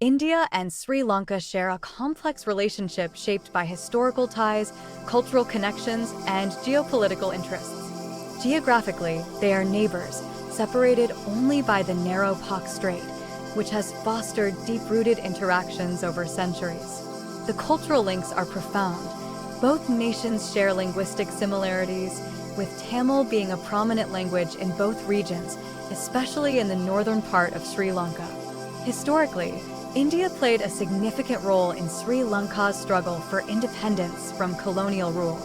India and Sri Lanka share a complex relationship shaped by historical ties, cultural connections, and geopolitical interests. Geographically, they are neighbors, separated only by the narrow Pak Strait, which has fostered deep-rooted interactions over centuries. The cultural links are profound. Both nations share linguistic similarities, with Tamil being a prominent language in both regions, especially in the northern part of Sri Lanka. Historically, India played a significant role in Sri Lanka's struggle for independence from colonial rule.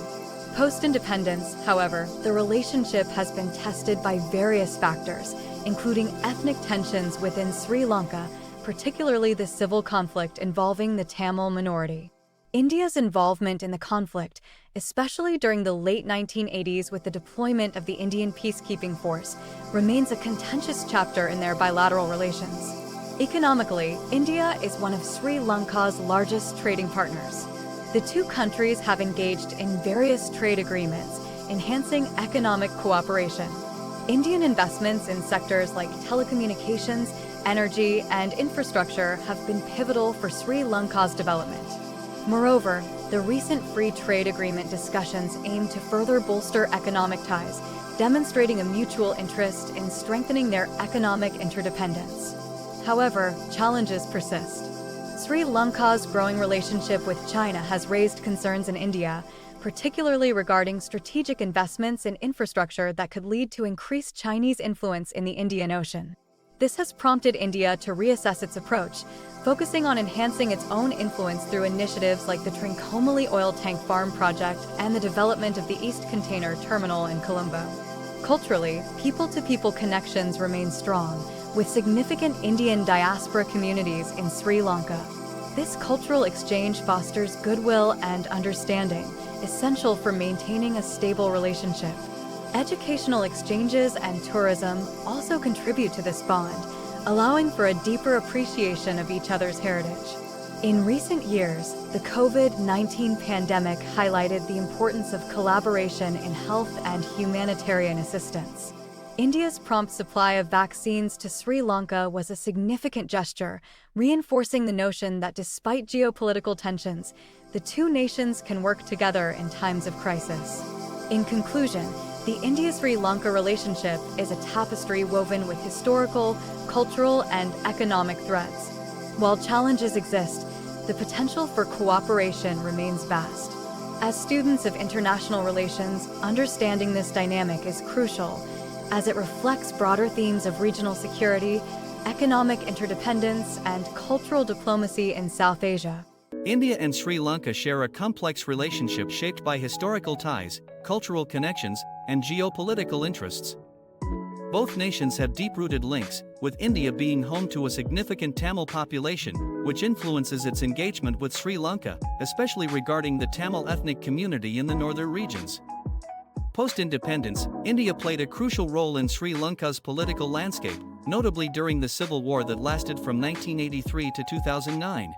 Post-independence, however, the relationship has been tested by various factors, including ethnic tensions within Sri Lanka, particularly the civil conflict involving the Tamil minority. India's involvement in the conflict, especially during the late 1980s with the deployment of the Indian Peacekeeping Force, remains a contentious chapter in their bilateral relations. Economically, India is one of Sri Lanka's largest trading partners. The two countries have engaged in various trade agreements, enhancing economic cooperation. Indian investments in sectors like telecommunications, energy, and infrastructure have been pivotal for Sri Lanka's development. Moreover, the recent free trade agreement discussions aim to further bolster economic ties, demonstrating a mutual interest in strengthening their economic interdependence. However, challenges persist. Sri Lanka's growing relationship with China has raised concerns in India, particularly regarding strategic investments in infrastructure that could lead to increased Chinese influence in the Indian Ocean. This has prompted India to reassess its approach, focusing on enhancing its own influence through initiatives like the Trincomalee Oil Tank Farm project and the development of the East Container Terminal in Colombo. Culturally, people-to-people connections remain strong, with significant Indian diaspora communities in Sri Lanka. This cultural exchange fosters goodwill and understanding, essential for maintaining a stable relationship. Educational exchanges and tourism also contribute to this bond, allowing for a deeper appreciation of each other's heritage. In recent years, the COVID-19 pandemic highlighted the importance of collaboration in health and humanitarian assistance. India's prompt supply of vaccines to Sri Lanka was a significant gesture, reinforcing the notion that despite geopolitical tensions, the two nations can work together in times of crisis. In conclusion, the India-Sri Lanka relationship is a tapestry woven with historical, cultural, and economic threads. While challenges exist, the potential for cooperation remains vast. As students of international relations, understanding this dynamic is crucial, as it reflects broader themes of regional security, economic interdependence, and cultural diplomacy in South Asia. India and Sri Lanka share a complex relationship shaped by historical ties, cultural connections, and geopolitical interests. Both nations have deep-rooted links, with India being home to a significant Tamil population, which influences its engagement with Sri Lanka, especially regarding the Tamil ethnic community in the northern regions. Post-independence, India played a crucial role in Sri Lanka's political landscape, notably during the civil war that lasted from 1983 to 2009.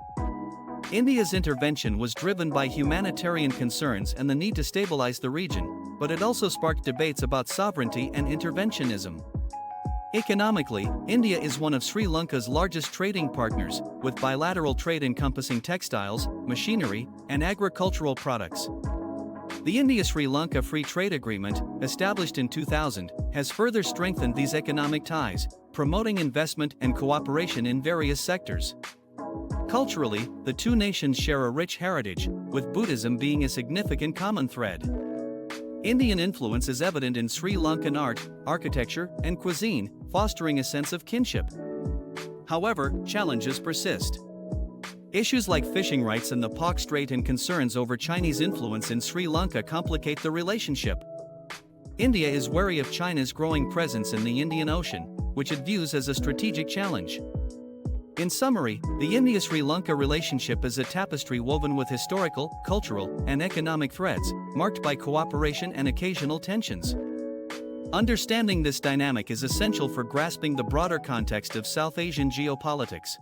India's intervention was driven by humanitarian concerns and the need to stabilize the region, but it also sparked debates about sovereignty and interventionism. Economically, India is one of Sri Lanka's largest trading partners, with bilateral trade encompassing textiles, machinery, and agricultural products. The India-Sri Lanka Free Trade Agreement, established in 2000, has further strengthened these economic ties, promoting investment and cooperation in various sectors. Culturally, the two nations share a rich heritage, with Buddhism being a significant common thread. Indian influence is evident in Sri Lankan art, architecture, and cuisine, fostering a sense of kinship. However, challenges persist. Issues like fishing rights in the Pak Strait and concerns over Chinese influence in Sri Lanka complicate the relationship. India is wary of China's growing presence in the Indian Ocean, which it views as a strategic challenge. In summary, the India-Sri Lanka relationship is a tapestry woven with historical, cultural, and economic threads, marked by cooperation and occasional tensions. Understanding this dynamic is essential for grasping the broader context of South Asian geopolitics.